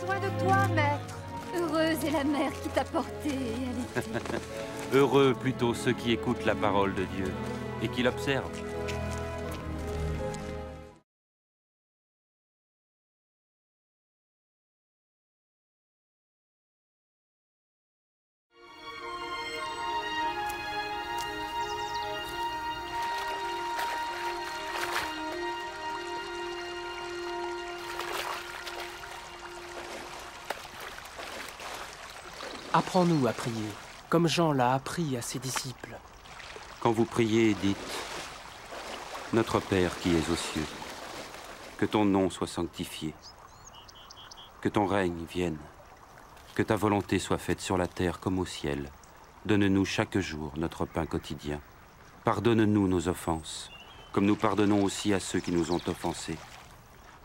soin de toi, maître. Heureuse est la mère qui t'a porté et allaité. Heureux plutôt ceux qui écoutent la parole de Dieu et qui l'observent. Apprends-nous à prier, comme Jean l'a appris à ses disciples. Quand vous priez, dites « Notre Père qui es aux cieux, que ton nom soit sanctifié, que ton règne vienne, que ta volonté soit faite sur la terre comme au ciel. Donne-nous chaque jour notre pain quotidien. Pardonne-nous nos offenses, comme nous pardonnons aussi à ceux qui nous ont offensés.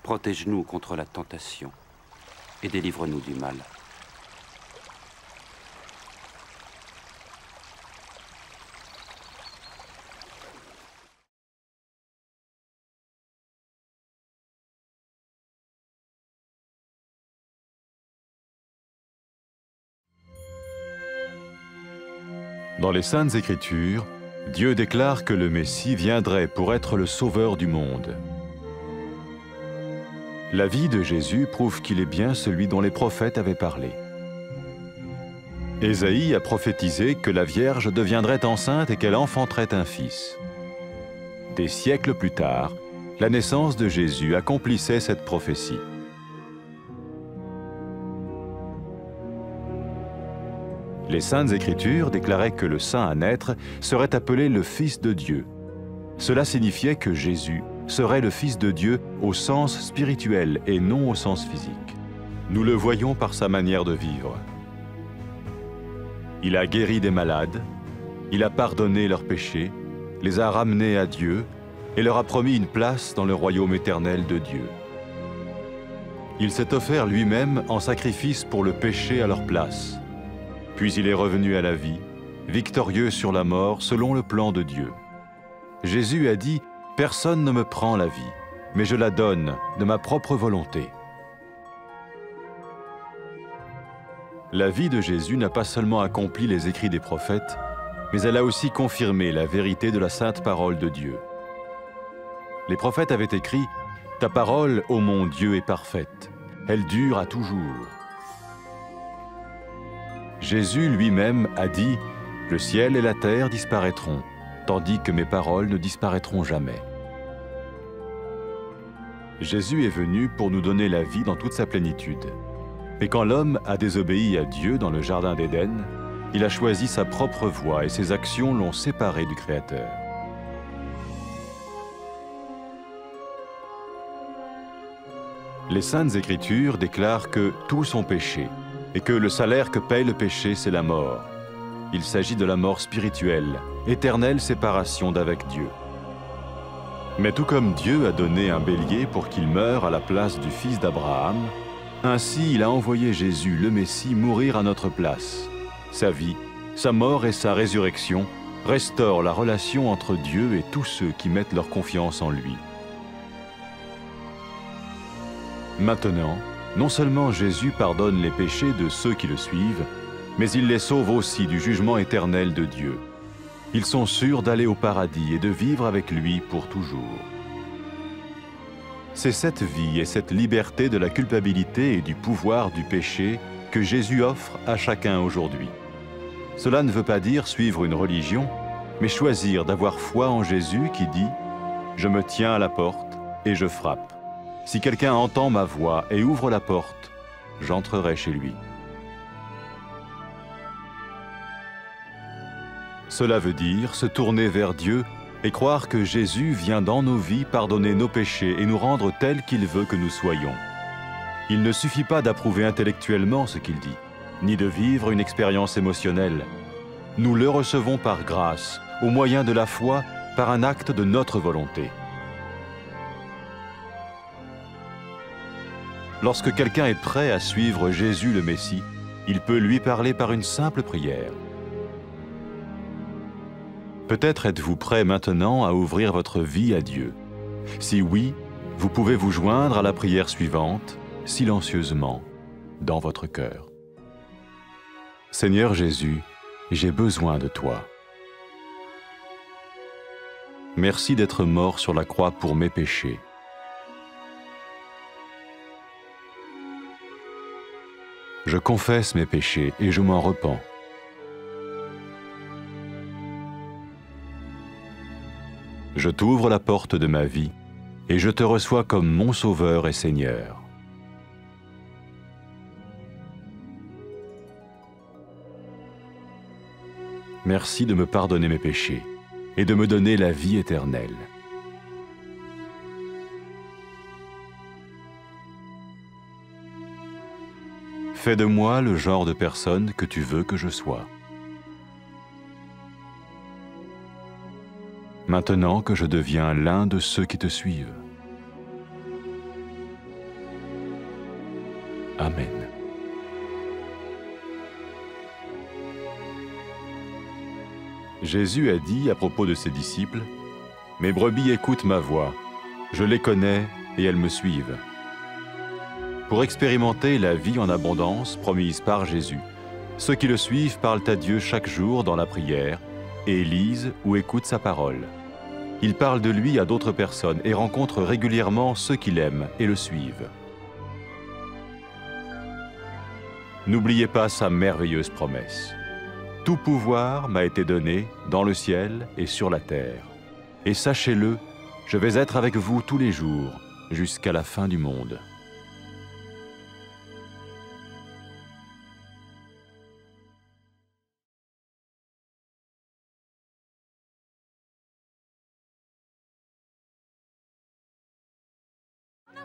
Protège-nous contre la tentation et délivre-nous du mal. » Dans les Saintes Écritures, Dieu déclare que le Messie viendrait pour être le sauveur du monde. La vie de Jésus prouve qu'il est bien celui dont les prophètes avaient parlé. Ésaïe a prophétisé que la Vierge deviendrait enceinte et qu'elle enfanterait un fils. Des siècles plus tard, la naissance de Jésus accomplissait cette prophétie. Les Saintes Écritures déclaraient que le saint à naître serait appelé le Fils de Dieu. Cela signifiait que Jésus serait le Fils de Dieu au sens spirituel et non au sens physique. Nous le voyons par sa manière de vivre. Il a guéri des malades, il a pardonné leurs péchés, les a ramenés à Dieu et leur a promis une place dans le royaume éternel de Dieu. Il s'est offert lui-même en sacrifice pour le péché à leur place. Puis il est revenu à la vie, victorieux sur la mort selon le plan de Dieu. Jésus a dit « Personne ne me prend la vie, mais je la donne de ma propre volonté. » La vie de Jésus n'a pas seulement accompli les écrits des prophètes, mais elle a aussi confirmé la vérité de la sainte parole de Dieu. Les prophètes avaient écrit « Ta parole, ô mon Dieu, est parfaite, elle dure à toujours. » Jésus lui-même a dit « Le ciel et la terre disparaîtront, tandis que mes paroles ne disparaîtront jamais. » Jésus est venu pour nous donner la vie dans toute sa plénitude. Et quand l'homme a désobéi à Dieu dans le jardin d'Éden, il a choisi sa propre voie et ses actions l'ont séparé du Créateur. Les Saintes Écritures déclarent que tous sont péchés et que le salaire que paye le péché, c'est la mort. Il s'agit de la mort spirituelle, éternelle séparation d'avec Dieu. Mais tout comme Dieu a donné un bélier pour qu'il meure à la place du fils d'Abraham, ainsi il a envoyé Jésus, le Messie, mourir à notre place. Sa vie, sa mort et sa résurrection restaurent la relation entre Dieu et tous ceux qui mettent leur confiance en lui. Maintenant, non seulement Jésus pardonne les péchés de ceux qui le suivent, mais il les sauve aussi du jugement éternel de Dieu. Ils sont sûrs d'aller au paradis et de vivre avec lui pour toujours. C'est cette vie et cette liberté de la culpabilité et du pouvoir du péché que Jésus offre à chacun aujourd'hui. Cela ne veut pas dire suivre une religion, mais choisir d'avoir foi en Jésus qui dit « Je me tiens à la porte et je frappe. Si quelqu'un entend ma voix et ouvre la porte, j'entrerai chez lui. » Cela veut dire se tourner vers Dieu et croire que Jésus vient dans nos vies pardonner nos péchés et nous rendre tels qu'il veut que nous soyons. Il ne suffit pas d'approuver intellectuellement ce qu'il dit, ni de vivre une expérience émotionnelle. Nous le recevons par grâce, au moyen de la foi, par un acte de notre volonté. Lorsque quelqu'un est prêt à suivre Jésus le Messie, il peut lui parler par une simple prière. Peut-être êtes-vous prêt maintenant à ouvrir votre vie à Dieu. Si oui, vous pouvez vous joindre à la prière suivante, silencieusement. dans votre cœur. Seigneur Jésus, j'ai besoin de toi. Merci d'être mort sur la croix pour mes péchés. Je confesse mes péchés et je m'en repens. Je t'ouvre la porte de ma vie et je te reçois comme mon Sauveur et Seigneur. Merci de me pardonner mes péchés et de me donner la vie éternelle. Fais de moi le genre de personne que tu veux que je sois. Maintenant que je deviens l'un de ceux qui te suivent. Amen. Jésus a dit à propos de ses disciples, « Mes brebis écoutent ma voix, je les connais et elles me suivent. » Pour expérimenter la vie en abondance promise par Jésus, ceux qui le suivent parlent à Dieu chaque jour dans la prière et lisent ou écoutent sa parole. Ils parlent de lui à d'autres personnes et rencontrent régulièrement ceux qui l'aiment et le suivent. N'oubliez pas sa merveilleuse promesse. Tout pouvoir m'a été donné dans le ciel et sur la terre. Et sachez-le, je vais être avec vous tous les jours, jusqu'à la fin du monde.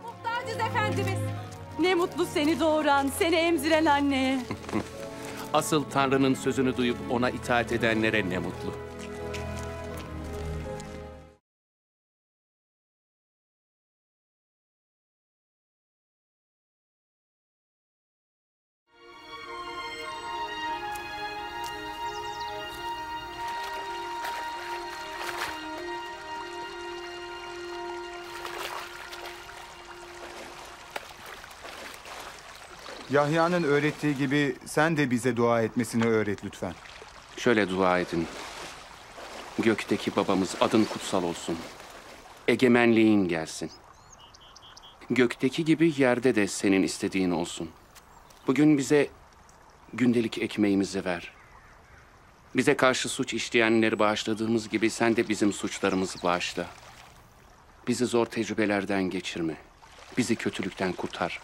Muhtacız Efendimiz. Ne mutlu seni doğuran, seni emziren anneye. Asıl Tanrı'nın sözünü duyup ona itaat edenlere ne mutlu. Yahya'nın öğrettiği gibi sen de bize dua etmesini öğret lütfen. Şöyle dua edin. Gökteki babamız, adın kutsal olsun. Egemenliğin gelsin. Gökteki gibi yerde de senin istediğin olsun. Bugün bize gündelik ekmeğimizi ver. Bize karşı suç işleyenleri bağışladığımız gibi sen de bizim suçlarımızı bağışla. Bizi zor tecrübelerden geçirme. Bizi kötülükten kurtar.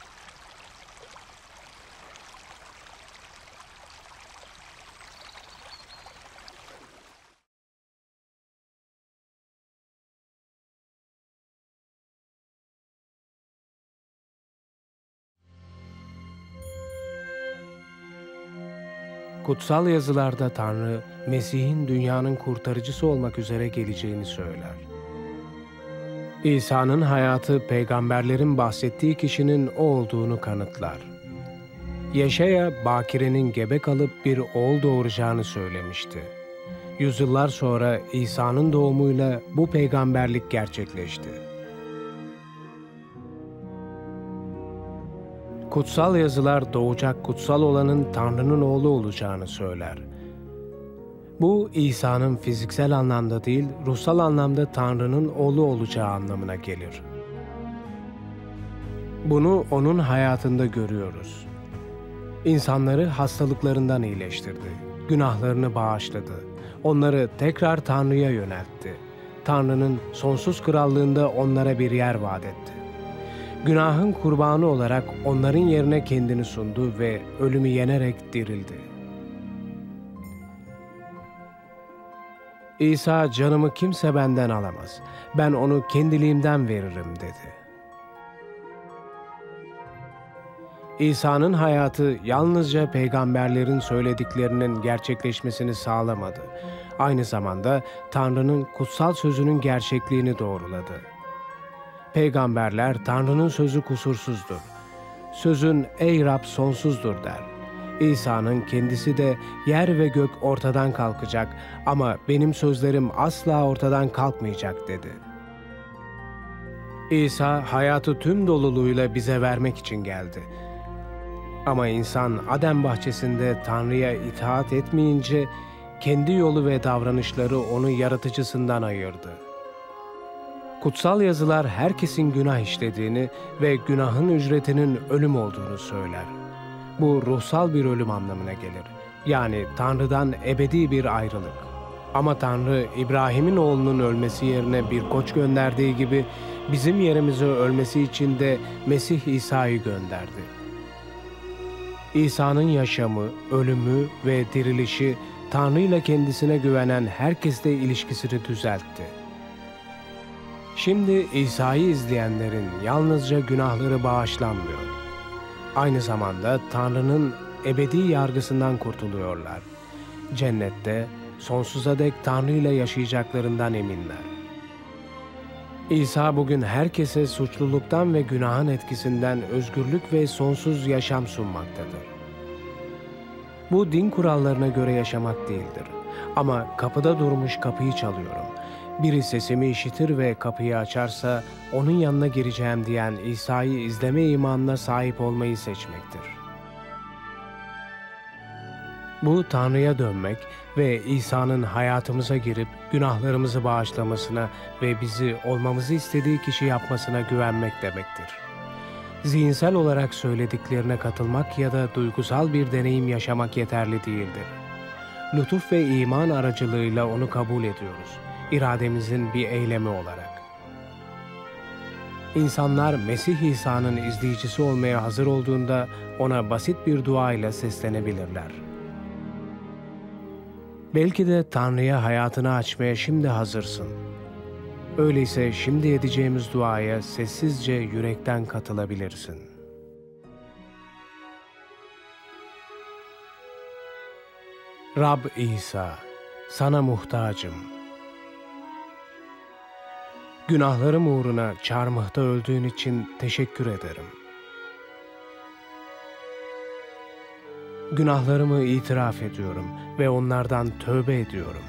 Kutsal yazılarda Tanrı, Mesih'in dünyanın kurtarıcısı olmak üzere geleceğini söyler. İsa'nın hayatı, peygamberlerin bahsettiği kişinin o olduğunu kanıtlar. Yeşaya, Bakire'nin gebe kalıp bir oğul doğuracağını söylemişti. Yüzyıllar sonra İsa'nın doğumuyla bu peygamberlik gerçekleşti. Kutsal yazılar doğacak kutsal olanın Tanrı'nın oğlu olacağını söyler. Bu İsa'nın fiziksel anlamda değil, ruhsal anlamda Tanrı'nın oğlu olacağı anlamına gelir. Bunu onun hayatında görüyoruz. İnsanları hastalıklarından iyileştirdi, günahlarını bağışladı, onları tekrar Tanrı'ya yöneltti. Tanrı'nın sonsuz krallığında onlara bir yer vaat etti. Günahın kurbanı olarak onların yerine kendini sundu ve ölümü yenerek dirildi. İsa, canımı kimse benden alamaz, ben onu kendiliğimden veririm dedi. İsa'nın hayatı yalnızca peygamberlerin söylediklerinin gerçekleşmesini sağlamadı. Aynı zamanda Tanrı'nın kutsal sözünün gerçekliğini doğruladı. Peygamberler Tanrı'nın sözü kusursuzdur. Sözün ey Rab sonsuzdur der. İsa'nın kendisi de yer ve gök ortadan kalkacak ama benim sözlerim asla ortadan kalkmayacak dedi. İsa hayatı tüm doluluğuyla bize vermek için geldi. Ama insan Adem bahçesinde Tanrı'ya itaat etmeyince kendi yolu ve davranışları onu yaratıcısından ayırdı. Kutsal yazılar herkesin günah işlediğini ve günahın ücretinin ölüm olduğunu söyler. Bu ruhsal bir ölüm anlamına gelir. Yani Tanrı'dan ebedi bir ayrılık. Ama Tanrı İbrahim'in oğlunun ölmesi yerine bir koç gönderdiği gibi bizim yerimize ölmesi için de Mesih İsa'yı gönderdi. İsa'nın yaşamı, ölümü ve dirilişi Tanrı ile kendisine güvenen herkesle ilişkisini düzeltti. Şimdi İsa'yı izleyenlerin yalnızca günahları bağışlanmıyor. Aynı zamanda Tanrı'nın ebedi yargısından kurtuluyorlar. Cennette sonsuza dek Tanrı ile yaşayacaklarından eminler. İsa bugün herkese suçluluktan ve günahın etkisinden özgürlük ve sonsuz yaşam sunmaktadır. Bu din kurallarına göre yaşamak değildir. Ama kapıda durmuş kapıyı çalıyorum. Biri sesimi işitir ve kapıyı açarsa onun yanına gireceğim diyen İsa'yı izleme imanına sahip olmayı seçmektir. Bu Tanrı'ya dönmek ve İsa'nın hayatımıza girip günahlarımızı bağışlamasına ve bizi olmamızı istediği kişi yapmasına güvenmek demektir. Zihinsel olarak söylediklerine katılmak ya da duygusal bir deneyim yaşamak yeterli değildir. Lütuf ve iman aracılığıyla onu kabul ediyoruz, irademizin bir eylemi olarak. İnsanlar Mesih İsa'nın izleyicisi olmaya hazır olduğunda ona basit bir dua ile seslenebilirler. Belki de Tanrı'ya hayatını açmaya şimdi hazırsın. Öyleyse şimdi edeceğimiz duaya sessizce yürekten katılabilirsin. Rab İsa, sana muhtacım. Günahlarım uğruna çarmıhta öldüğün için teşekkür ederim. Günahlarımı itiraf ediyorum ve onlardan tövbe ediyorum.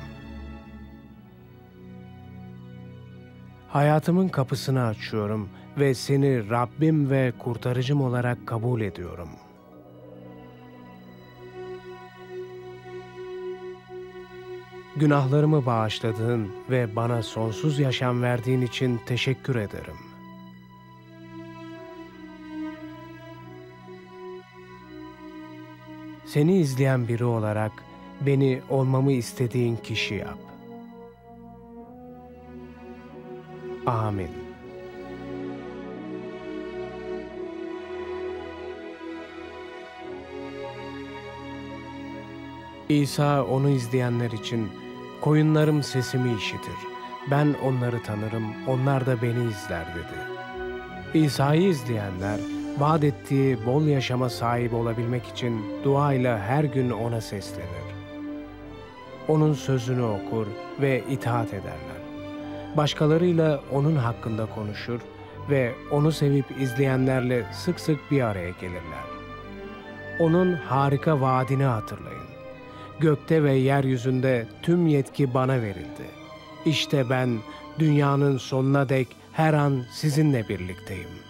Hayatımın kapısını açıyorum ve seni Rabbim ve kurtarıcım olarak kabul ediyorum. Günahlarımı bağışladığın ve bana sonsuz yaşam verdiğin için teşekkür ederim. Seni izleyen biri olarak beni olmamı istediğin kişi yap. Amin. İsa onu izleyenler için, koyunlarım sesimi işitir, ben onları tanırım, onlar da beni izler dedi. İsa'yı izleyenler, vaat ettiği bol yaşama sahip olabilmek için duayla her gün ona seslenir. Onun sözünü okur ve itaat ederler. Başkalarıyla onun hakkında konuşur ve onu sevip izleyenlerle sık sık bir araya gelirler. Onun harika vaadini hatırlayın. Gökte ve yeryüzünde tüm yetki bana verildi. İşte ben dünyanın sonuna dek her an sizinle birlikteyim.